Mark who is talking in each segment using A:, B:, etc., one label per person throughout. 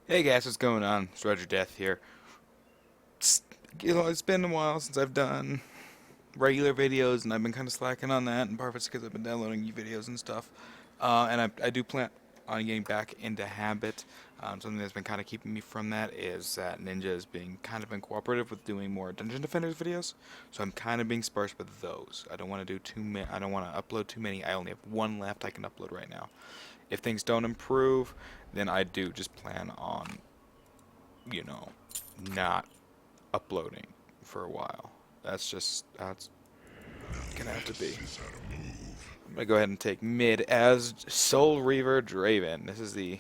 A: Hey guys, what's going on? It's RogerDeath here. It's been a while since I've done regular videos, and I've been kind of slacking on that, in part it's because I've been downloading new videos and stuff. And I do plan on getting back into habit. Something that's been kind of keeping me from that is that Ninja is being kind of cooperative with doing more Dungeon Defenders videos, so I'm kind of being sparse with those. I don't want to do too many. I don't want to upload too many. I only have one left I can upload right now. If things don't improve, then I do just plan on, you know, not uploading for a while. That's gonna have to be. I'm gonna go ahead and take mid as Soul Reaver Draven. This is the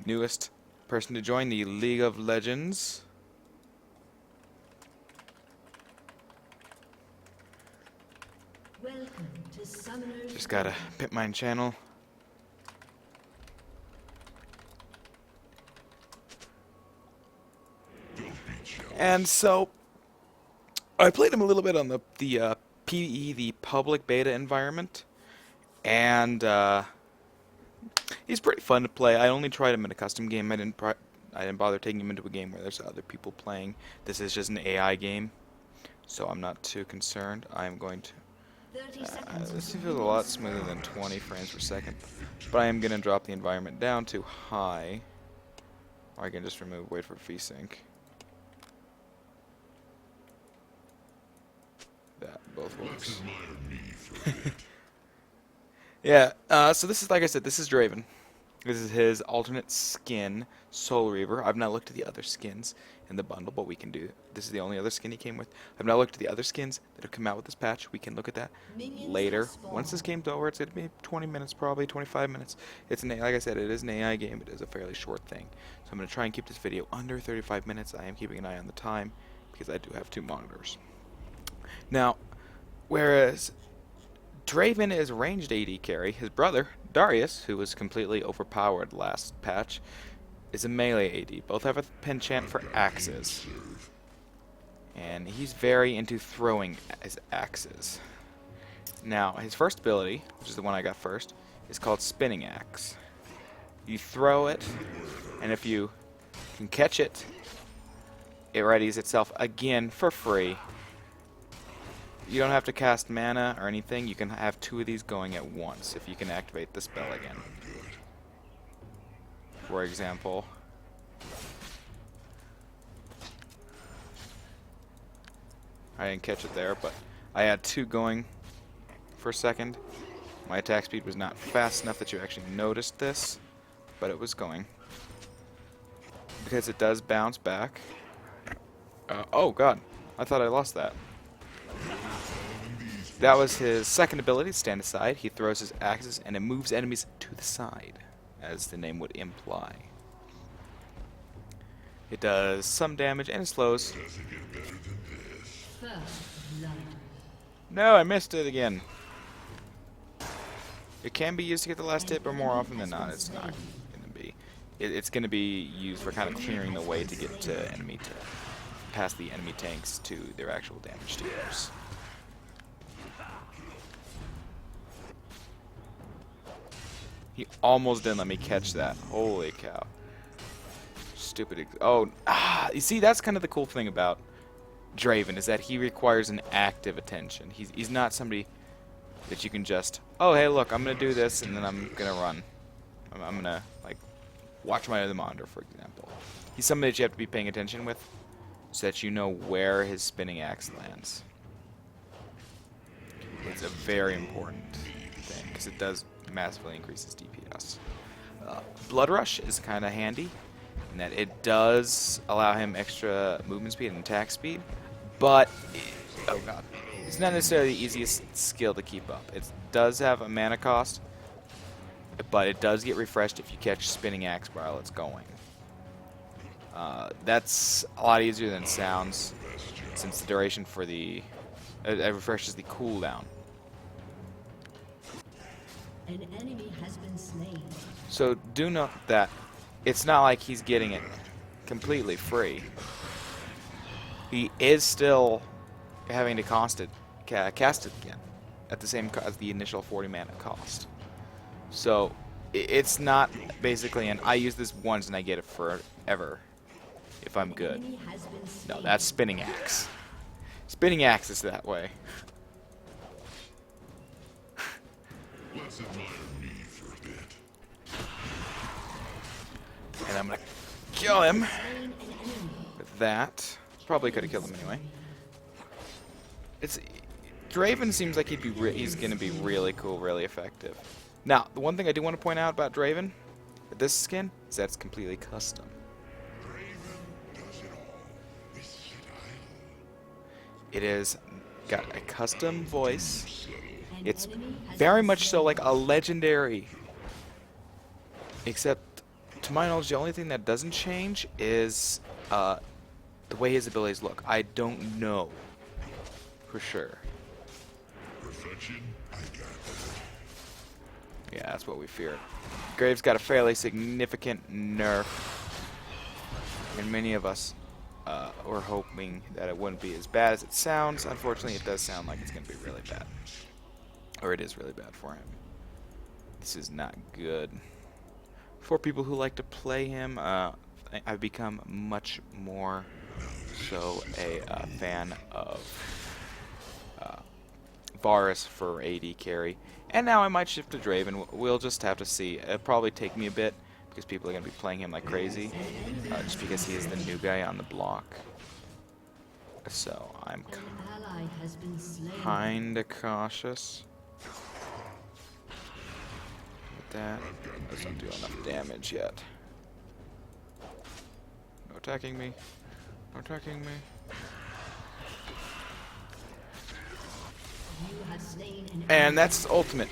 A: newest person to join the League of Legends.
B: Welcome to Summoner's
A: Just gotta pimp my channel. And so I played him a little bit on the PvE, the public beta environment, and he's pretty fun to play. I only tried him in a custom game. I didn't bother taking him into a game where there's other people playing. This is just an AI game, so I'm not too concerned. I'm going to.
B: 30 seconds.
A: This feels a lot smoother than 20 frames per second, but I am going to drop the environment down to high, or I can just wait for VSync. That both works. Yeah, so this is, like I said, this is Draven. This is his alternate skin, Soul Reaver. I've not looked at the other skins in the bundle, but we can do. This is the only other skin he came with. I've not looked at the other skins that have come out with this patch. We can look at that later. Once this game's over, it's going to be 20 minutes, probably 25 minutes. It's like I said, it is an AI game. It is a fairly short thing. So I'm going to try and keep this video under 35 minutes. I am keeping an eye on the time because I do have two monitors. Now, whereas Draven is ranged AD carry, his brother, Darius, who was completely overpowered last patch, is a melee AD. Both have a penchant for axes. And he's very into throwing his axes. Now, his first ability, which is the one I got first, is called Spinning Axe. You throw it, and if you can catch it, it readies itself again for free. You don't have to cast mana or anything. You can have two of these going at once if you can activate the spell again. For example, I didn't catch it there, but I had two going for a second. My attack speed was not fast enough that you actually noticed this, but it was going. Because it does bounce back. Oh god, I thought I lost that. That was his second ability, Stand Aside. He throws his axes and it moves enemies to the side, as the name would imply. It does some damage and it slows.
B: First blood.
A: No, I missed it again. It can be used to get the last hit, but more often than not, it's not going to be. It's going to be used for kind of clearing the way to get to enemy, past the enemy tanks to their actual damage dealers. He almost didn't let me catch that. Holy cow. Stupid. You see, that's kind of the cool thing about Draven, is that he requires an active attention. He's not somebody that you can just, oh, hey, look, I'm going to do this, and then I'm going to run. I'm going to, like, watch my other monitor, for example. He's somebody that you have to be paying attention with so that you know where his spinning axe lands. It's a very important thing, because it does massively increases DPS. Blood Rush is kind of handy in that it does allow him extra movement speed and attack speed, but oh god, it's not necessarily the easiest skill to keep up. It does have a mana cost, but it does get refreshed if you catch Spinning Axe while it's going. That's a lot easier than it sounds, since the duration for it refreshes the cooldown.
B: An enemy has been slain.
A: So do note that it's not like he's getting it completely free. He is still having to cast it again at the same as the initial 40 mana cost. So It's not basically an I use this once and I get it forever if I'm
B: An
A: good.
B: enemy has been
A: No,
B: slain.
A: that's spinning axe. Spinning axe is that way.
C: Let's admire me for a bit.
A: And I'm gonna kill him
B: Slain an enemy.
A: with that. Probably could have killed him anyway. It's Draven seems like he's gonna be really cool, really effective. Now, the one thing I do want to point out about Draven with this skin is that it's completely custom.
C: Draven does it all. Is it
A: It is got a custom voice.
B: An
A: It's
B: enemy has
A: very
B: been
A: much so
B: slain.
A: like a legendary. Except, to my knowledge, the only thing that doesn't change is the way his abilities look. I don't know for sure.
C: perfection? I got that.
A: Yeah, that's what we feared. Graves got a fairly significant nerf, and many of us were hoping that it wouldn't be as bad as it sounds. Unfortunately, it does sound like it's going to be really bad. Or it is really bad for him. This is not good. For people who like to play him, I've become much more so a fan of Varus for AD carry. And now I might shift to Draven. We'll just have to see. It'll probably take me a bit because people are going to be playing him like crazy. Just because he is the new guy on the block. So I'm
B: An ally has been slain.
A: kinda cautious with that. Doesn't do enough damage yet. No attacking me. No attacking me.
B: You have slain an
A: And
B: enemy.
A: that's ultimate.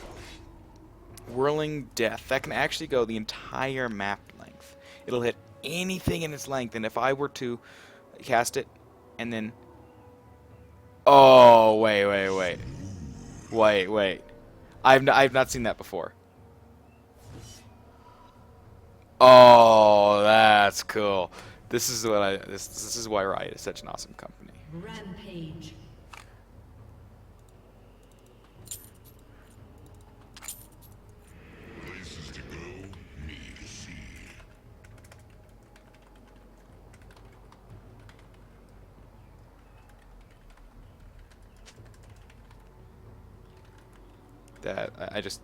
A: Whirling Death. That can actually go the entire map length. It'll hit anything in its length, and if I were to cast it and then... Oh, wait. I've not seen that before. Oh, that's cool. This is what this is why Riot is such an awesome company.
B: Rampage.
C: Places to go, me to see.
A: That I just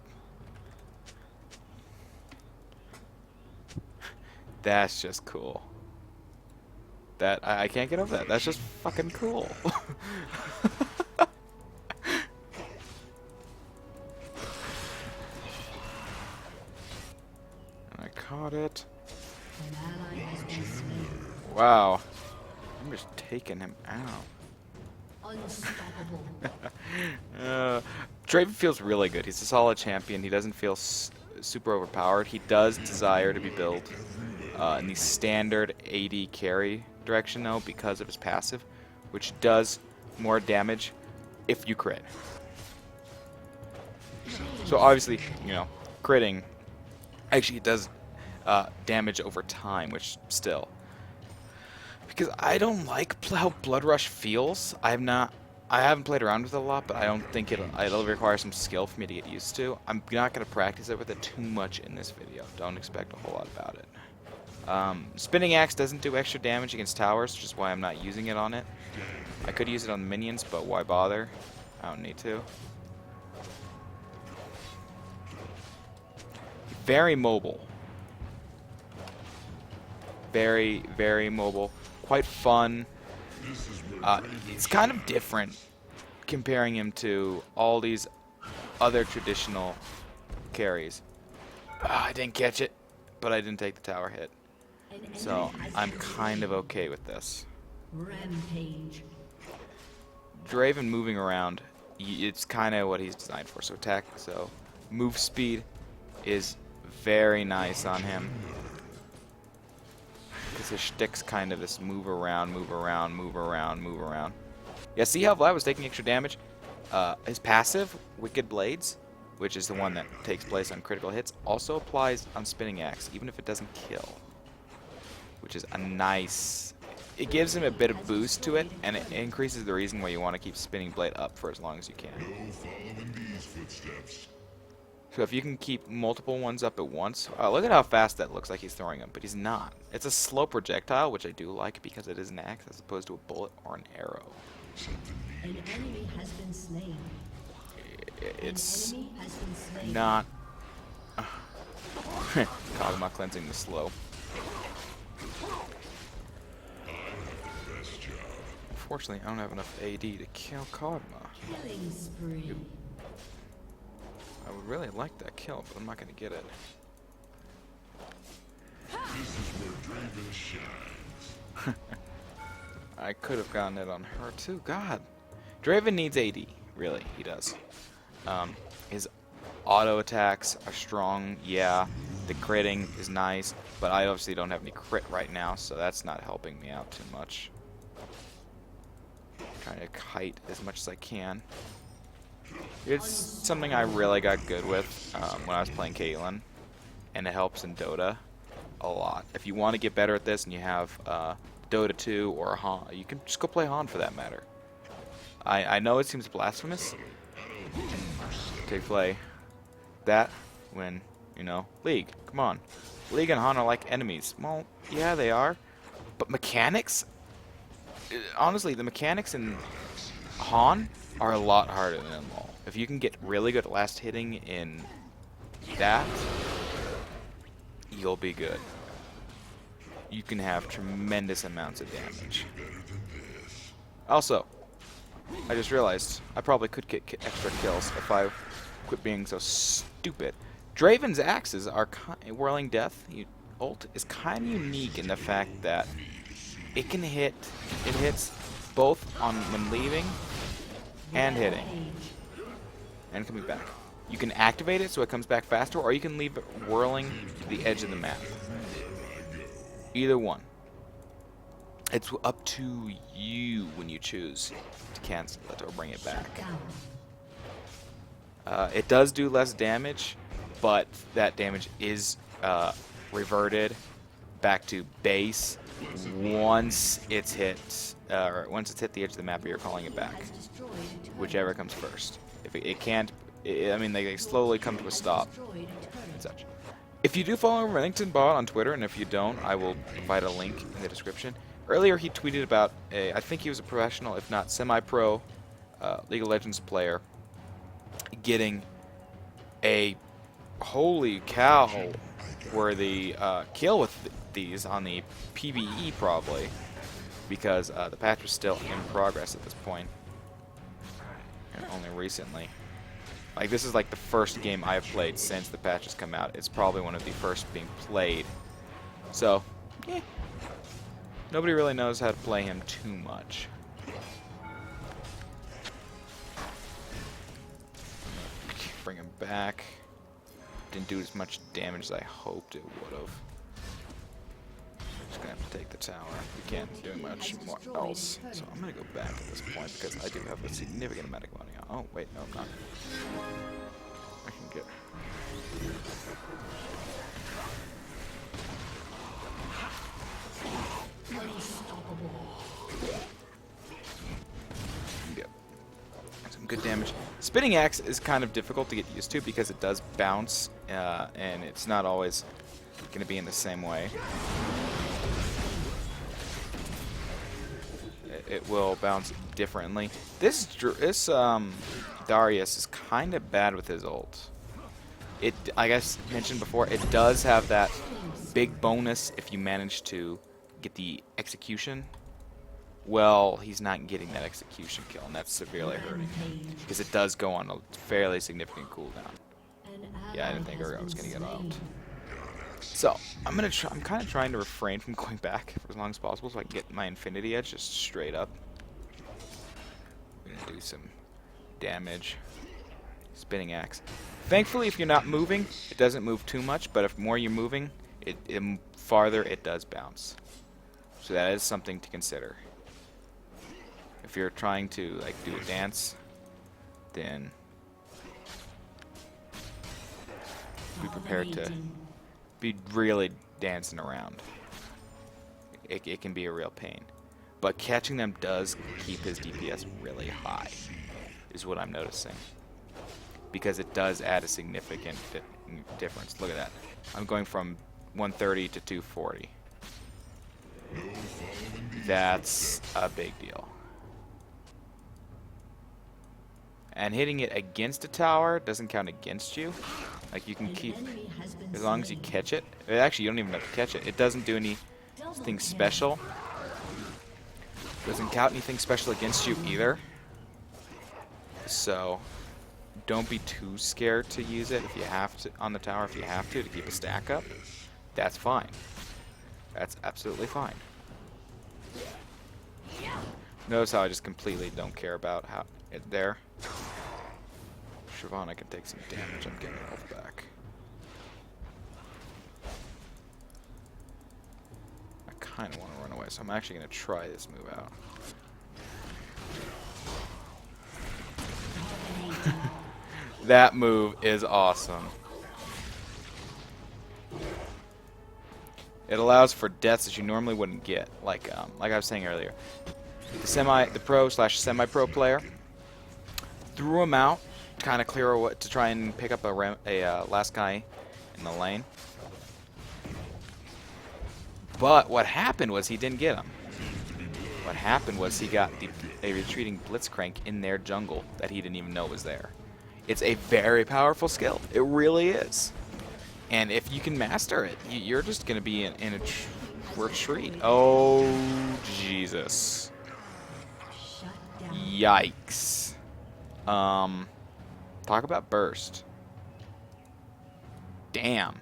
A: that's just cool. That I can't get over that. That's just fucking cool. And I caught it.
B: An ally has been slain.
A: Wow. I'm just taking him out.
B: Unstoppable.
A: Draven feels really good. He's a solid champion. He doesn't feel super overpowered. He does desire to be built in the standard AD carry direction, though, because of his passive, which does more damage if you crit. So obviously, you know, critting actually it does damage over time, which still. Because I don't like how Blood Rush feels. I haven't played around with it a lot, but I don't think it'll require some skill for me to get used to. I'm not going to practice it with it too much in this video. Don't expect a whole lot about it. Spinning Axe doesn't do extra damage against towers, which is why I'm not using it on it. I could use it on the minions, but why bother? I don't need to. Very mobile. Very, very mobile. Quite fun. It's kind of different comparing him to all these other traditional carries. I didn't catch it, but I didn't take the tower hit.
B: An enemy
A: So
B: has
A: I'm
B: been
A: kind of
B: slain.
A: okay with this.
B: Rampage.
A: Draven moving around, it's kind of what he's designed for. So move speed is very nice on him. Because his shtick's kind of this move around. Yeah, see how Vlad was taking extra damage? His passive, Wicked Blades, which is the one that takes place on critical hits, also applies on Spinning Axe, even if it doesn't kill. Which is a nice... It gives him a bit of boost to it, and it increases the reason why you want to keep Spinning Blade up for as long as you can.
C: No following these footsteps.
A: So if you can keep multiple ones up at once, look at how fast that looks like he's throwing them, but he's not. It's a slow projectile, which I do like because it is an axe as opposed to a bullet or an arrow.
B: An enemy has been slain.
A: It's
B: An enemy has been slain.
A: not. Kog'Maw cleansing the slow. Unfortunately, I don't have enough AD to kill Kog'Maw.
B: Killing spree.
A: I would really like that kill, but I'm not going to get it.
C: This is where Draven shines.
A: I could have gotten it on her too. God. Draven needs AD. Really, he does. His auto attacks are strong, yeah. The critting is nice, but I obviously don't have any crit right now, so that's not helping me out too much. Trying to kite as much as I can. It's something I really got good with when I was playing Caitlyn, and it helps in Dota a lot. If you want to get better at this and you have Dota 2 or Han, you can just go play Han for that matter. I know it seems blasphemous to play that when, you know, League. Come on. League and Han are like enemies. Well, yeah, they are. But mechanics? Honestly, the mechanics in Han are a lot harder than LoL. If you can get really good at last hitting in that, you'll be good. You can have tremendous amounts of damage. Also, I just realized I probably could get extra kills if I quit being so stupid. Draven's axes are Whirling Death ult is kind of unique in the fact that it can hit. It hits both on when leaving and hitting and coming back. You can activate it so it comes back faster, or you can leave it whirling to the edge of the map. Either one. It's up to you when you choose to cancel it or bring it back. It does do less damage, but that damage is reverted back to base once it's hit the edge of the map. You're calling it back, whichever comes first. If it can't, I mean, they slowly come to a stop and such. If you do follow Remington Bot on Twitter, and if you don't, I will provide a link in the description. Earlier, he tweeted about I think he was a professional, if not semi-pro, League of Legends player getting a holy cow worthy kill with these on the PvE probably, because the patch was still in progress at this point, and only recently. Like, this is like the first game I've played since the patch has come out. It's probably one of the first being played. So, yeah. Nobody really knows how to play him too much. Bring him back. Didn't do as much damage as I hoped it would have. Just gonna have to take the tower. We can't do much more else. So I'm gonna go back at this point because I do have a significant amount of money. Oh wait, no, I'm not. I can get. Get some good damage. Spinning axe is kind of difficult to get used to because it does bounce, and it's not always going to be in the same way. It will bounce differently. This Darius is kind of bad with his ult. I guess mentioned before, it does have that big bonus if you manage to get the execution. Well, he's not getting that execution kill, and that's severely hurting him because it does go on a fairly significant cooldown. Yeah, I didn't think I was gonna get out. So I'm kind of trying to refrain from going back for as long as possible, so I can get my Infinity Edge just straight up. I'm gonna do some damage. Spinning axe. Thankfully, if you're not moving, it doesn't move too much. But if more you're moving, farther it does bounce. So that is something to consider. If you're trying to like do a dance, then be prepared to be really dancing around. It can be a real pain. But catching them does keep his DPS really high, is what I'm noticing. because it does add a significant difference. Look at that. I'm going from 130 to 240. That's a big deal. And hitting it against a tower doesn't count against you. Like, you can keep, as long as you catch it. Actually, you don't even have to catch it. It doesn't do anything special. Doesn't count anything special against you either. So, don't be too scared to use it if you have to on the tower. If you have to keep a stack up, that's fine. That's absolutely fine. Notice how I just completely don't care about how it there. Shyvana can take some damage. I'm getting health back. I kind of want to run away, so I'm actually going to try this move out. That move is awesome. It allows for deaths that you normally wouldn't get, like I was saying earlier. The pro/semi-pro player threw him out, kind of clear to try and pick up a last guy in the lane. But what happened was he didn't get him. What happened was he got a retreating Blitzcrank in their jungle that he didn't even know was there. It's a very powerful skill. It really is. And if you can master it, you're just going to be in a retreat. Oh, Jesus. Yikes. Talk about burst. Damn.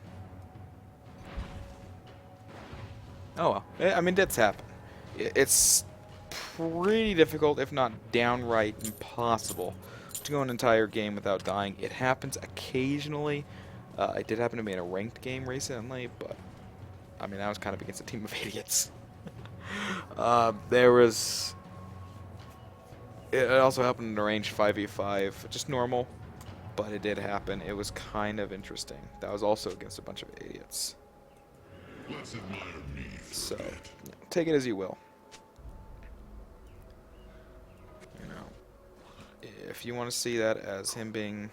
A: Oh well. I mean, deaths happen. It's pretty difficult, if not downright impossible, to go an entire game without dying. It happens occasionally. It did happen to me in a ranked game recently, but I mean, that was kind of against a team of idiots. It also happened in a range 5v5, just normal, but it did happen. It was kind of interesting. That was also against a bunch of idiots. So, yeah, take it as you will. You know, if you want to see that as him being,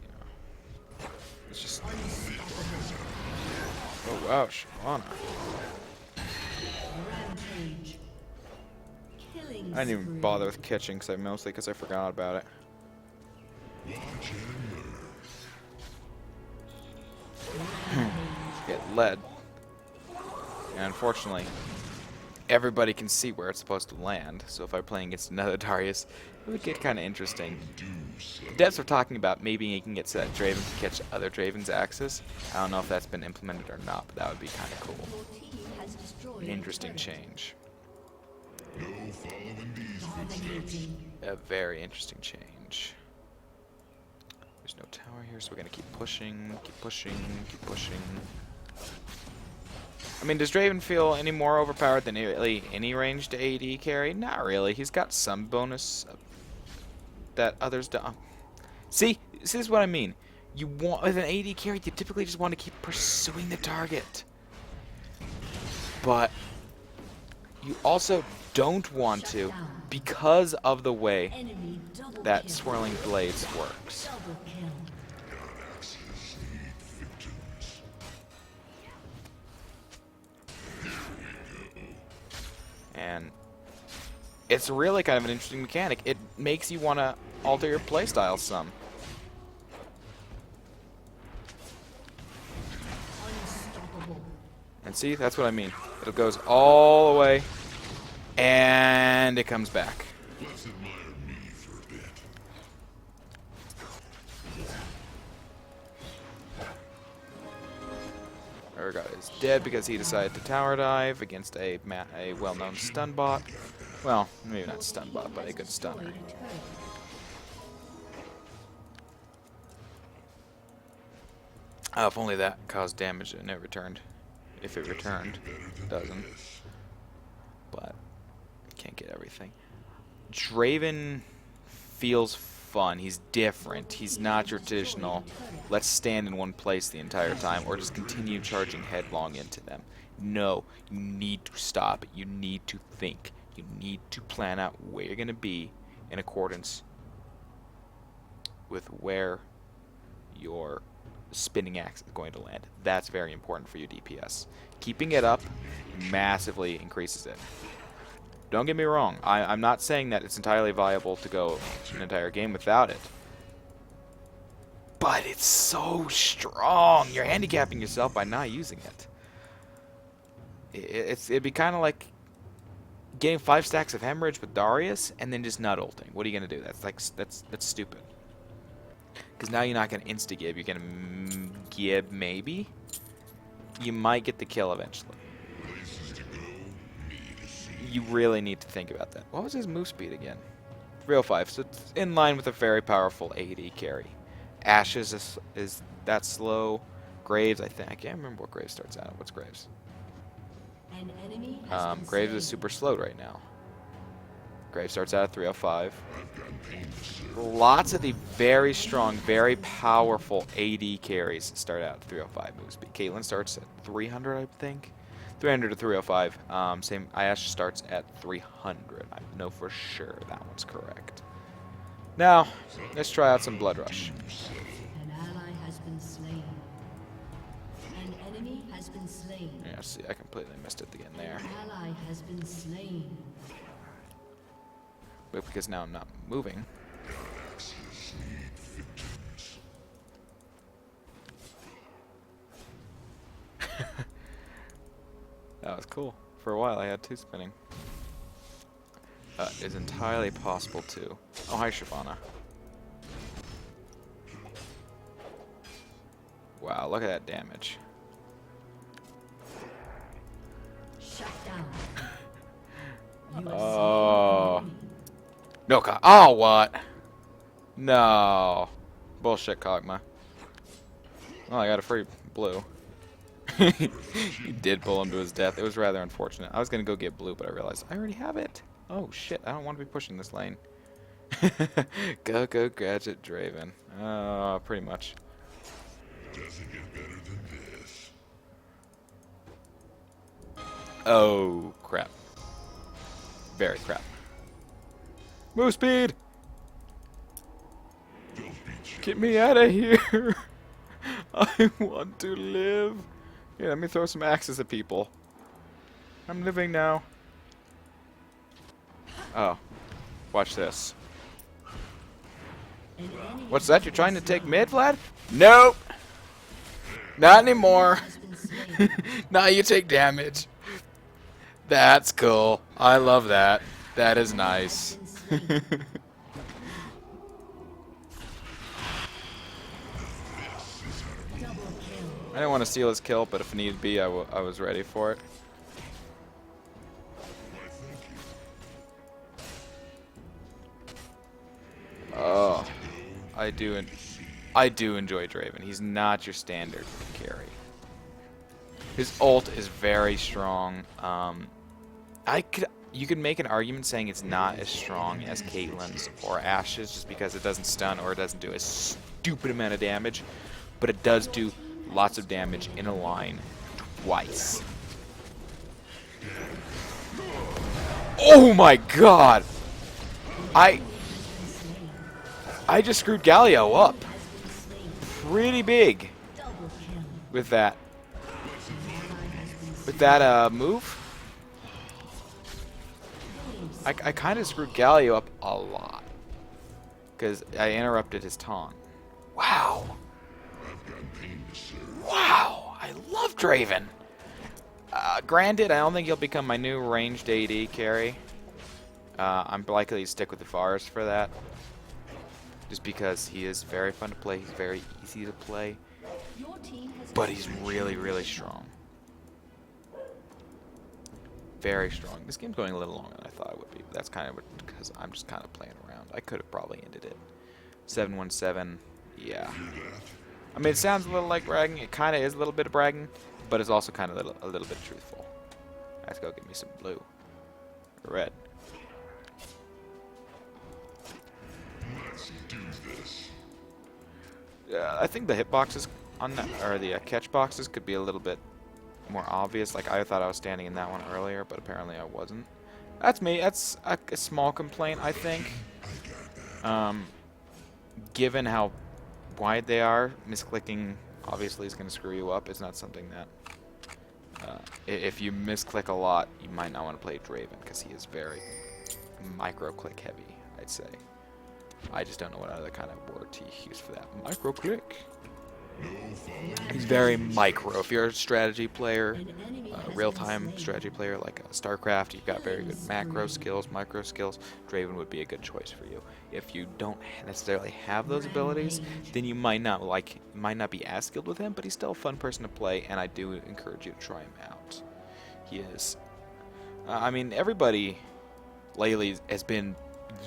A: you know, it's just. Oh wow, Shyvana. I didn't even bother with catching, mostly because I forgot about it. Get led. And unfortunately, everybody can see where it's supposed to land, so if I'm playing against another Darius, it would get kind of interesting. The devs are talking about maybe you can get so that Draven can catch other Draven's axes. I don't know if that's been implemented or not, but that would be kind of cool. An interesting change. A very interesting change. There's no tower here, so we're gonna keep pushing, keep pushing, keep pushing. I mean, does Draven feel any more overpowered than really any ranged AD carry? Not really. He's got some bonus that others don't. See, this is what I mean. You want, with an AD carry, you typically just want to keep pursuing the target. But you also don't want to, because of the way that Swirling Blades works. And it's really kind of an interesting mechanic. It makes you want to alter your playstyle some. And see, that's what I mean. It goes all the way, and it comes back. Urgot is dead because he decided to tower dive against a well-known stun bot. Well, maybe not stun bot, but a good stunner. If only that caused damage and it returned. If it returned, it doesn't. But can't get everything. Draven feels fun. He's different. He's not your traditional, let's stand in one place the entire time or just continue charging headlong into them. No, you need to stop. You need to think. You need to plan out where you're going to be in accordance with where your spinning axe is going to land. That's very important for your DPS. Keeping it up massively increases it. Don't get me wrong. I'm not saying that it's entirely viable to go an entire game without it. But it's so strong. You're handicapping yourself by not using it. It'd be kind of like getting 5 stacks of hemorrhage with Darius and then just not ulting. What are you gonna do? That's stupid. Because now you're not gonna insta gib. You're gonna gib maybe. You might get the kill eventually. You really need to think about that. What was his move speed again? 305. So it's in line with a very powerful AD carry. Ashes is that slow. Graves, I can't remember what Graves starts out at. What's Graves?
B: An enemy has been
A: Graves
B: slain.
A: is super slow right now. Graves starts out at 305. Lots of the very strong, very powerful AD carries start out at 305 move speed. Caitlyn starts at 300, I think. 300 to 305. Same. Ayash starts at 300. I know for sure that one's correct. Now, let's try out some Blood Rush.
B: An ally has been slain. An enemy has been slain.
A: Yeah, see, I completely missed it again there.
B: An ally has been slain.
A: But because now I'm not moving. That was cool. For a while I had 2 spinning. Is entirely possible too. Oh, hi Shyvana. Wow, look at that damage.
B: Shut down. You have
A: Oh.
B: slain an enemy.
A: No, oh, what? No. Bullshit, Kog'Maw. Well, I got a free blue. He did pull him to his death. It was rather unfortunate. I was going to go get blue, but I realized I already have it. Oh, shit. I don't want to be pushing this lane. Go, Gadget Draven. Pretty much.
C: Doesn't get better than this.
A: Oh, crap. Very crap. Move speed! Get me out of here! I want to live. Here, let me throw some axes at people. I'm living now. Oh. Watch this.
B: An enemy
A: What's that? You're trying to take mid, Vlad? Nope! Not anymore.
B: has been slain.
A: Now you take damage. That's cool. I love that. That is nice.
B: Been slain. Double kill.
A: I didn't want to steal his kill, but if need be, I was ready for it. Oh, I do enjoy Draven. He's not your standard carry. His ult is very strong. You could make an argument saying it's not as strong as Caitlyn's or Ashe's just because it doesn't stun or it doesn't do a stupid amount of damage, but it does do lots of damage in a line twice. Oh my god! I just screwed Galio up pretty big
B: Double kill.
A: with that move. I kind of screwed Galio up a lot because I interrupted his taunt. Wow. Wow, I love Draven. Granted, I don't think he'll become my new ranged AD carry. I'm likely to stick with the Forest for that. Just because he is very fun to play, he's very easy to play,
B: Your team has
A: but he's really, really strong. Very strong. This game's going a little longer than I thought it would be, but that's kind of because I'm just kind of playing around. I could have probably ended it. 717, yeah. I mean, it sounds a little like bragging. It kind of is a little bit of bragging, but it's also kind of a little bit truthful. Let's go get me some blue. Or red.
C: Let's do this.
A: Yeah, I think the hitboxes on that, or the catch boxes could be a little bit more obvious. Like, I thought I was standing in that one earlier, but apparently I wasn't. That's me. That's a small complaint, I think. given how wide they are, misclicking obviously is going to screw you up. It's not something that if you misclick a lot, you might not want to play Draven because he is very micro-click heavy, I'd say. I just don't know what other kind of word to use for that. Micro-click. He's very micro. If you're a strategy player, real-time strategy player like StarCraft, you've got very good macro skills, micro skills. Draven would be a good choice for you. If you don't necessarily have those abilities, then you might not be as skilled with him, but he's still a fun person to play, and I do encourage you to try him out. He is. I mean, everybody lately has been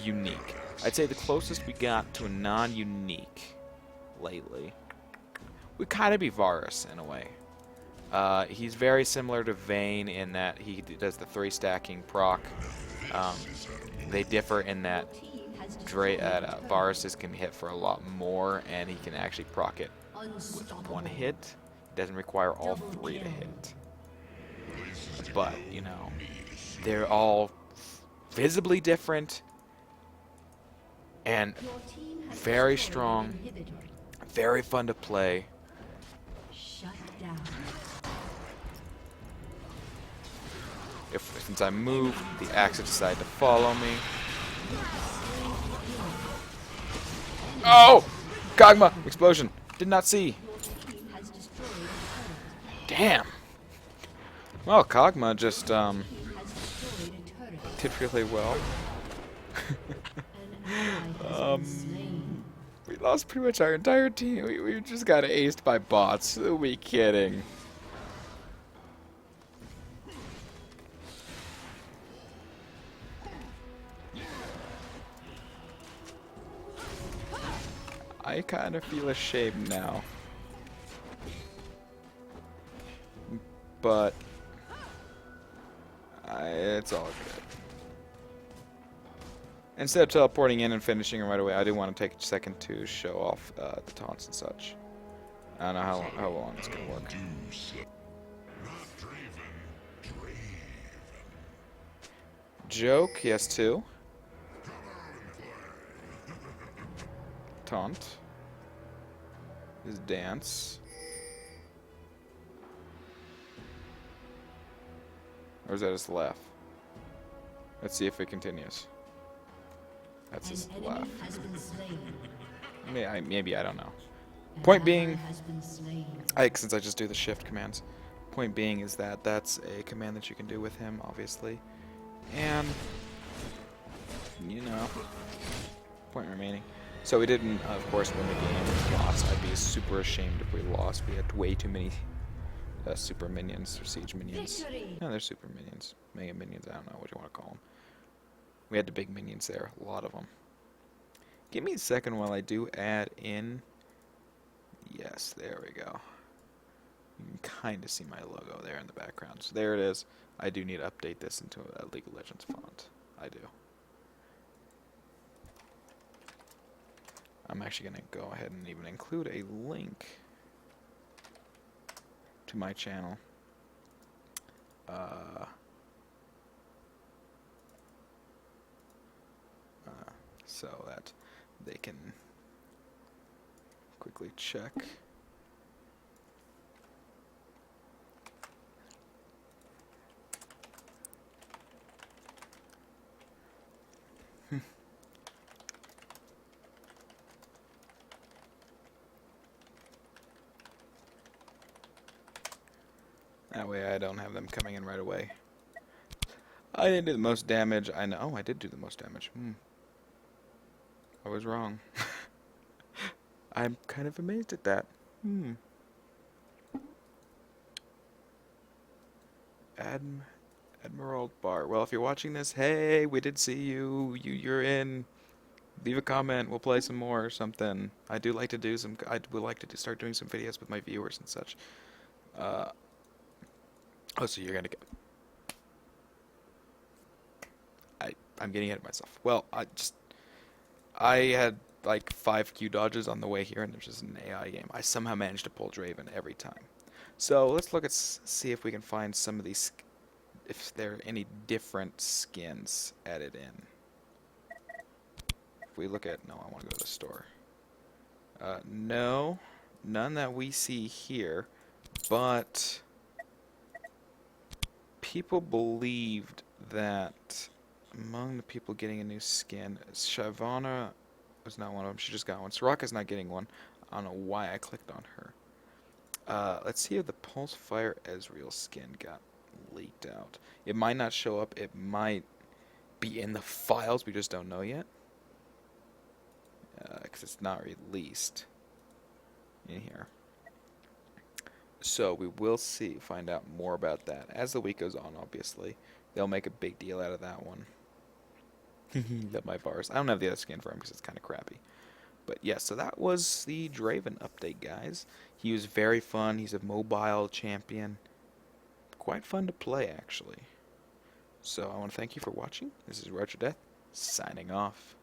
A: unique. I'd say the closest we got to a non-unique lately would kind of be Varus in a way. He's very similar to Vayne in that he does the 3 stacking proc. They differ in that Varus can hit for a lot more, and he can actually proc it with 1 hit. It doesn't require all 3 to hit. But, you know, they're all visibly different and very strong, very fun to play. Since I moved, the Axe decided to follow me. Oh! Kog'Maw! Explosion! Did not see. Damn! Well, Kog'Maw just, did really well. We lost pretty much our entire team. We just got aced by bots. Who are we kidding? I kind of feel ashamed now. But it's all good. Instead of teleporting in and finishing him right away, I do want to take a second to show off the taunts and such. I don't know how long it's going to work. Joke, he has 2. Taunt. His dance. Or is that his laugh? Let's see if it continues. That's his laugh. Maybe, I don't know. Point being, since I just do the shift commands, point being is that that's a command that you can do with him, obviously. And, you know, point remaining. So we didn't, of course, win the game. We lost. I'd be super ashamed if we lost. We had way too many super minions or siege minions. No, they're super minions. Mega minions, I don't know what you want to call them. We had the big minions there, a lot of them. Give me a second while I do add in. Yes, there we go. You can kind of see my logo there in the background. So there it is. I do need to update this into a League of Legends font. I do. I'm actually going to go ahead and even include a link to my channel. So that they can quickly check. That way I don't have them coming in right away. I didn't do the most damage. I know. Oh, I did do the most damage. I was wrong. I'm kind of amazed at that. Admiral Bar. Well, if you're watching this, hey, we did see you. You're in. Leave a comment. We'll play some more or something. I do like to do some. I would like to start doing some videos with my viewers and such. Oh, so you're gonna get. I'm getting ahead of myself. Well, I had like 5 Q dodges on the way here, and there's just an AI game. I somehow managed to pull Draven every time. So let's look at see if we can find some of these, if there are any different skins added in. If we look at, no, I want to go to the store. No, none that we see here, but people believed that among the people getting a new skin, Shyvana was not one of them. She just got one. Soraka's not getting one. I don't know why I clicked on her. Let's see if the Pulse Fire Ezreal skin got leaked out. It might not show up. It might be in the files. We just don't know yet. Because it's not released in here. So we will find out more about that as the week goes on. Obviously, they'll make a big deal out of that one. That my bars. I don't have the other skin for him because it's kind of crappy. But yeah, so that was the Draven update, guys. He was very fun. He's a mobile champion. Quite fun to play, actually. So I want to thank you for watching. This is RogerDeath, signing off.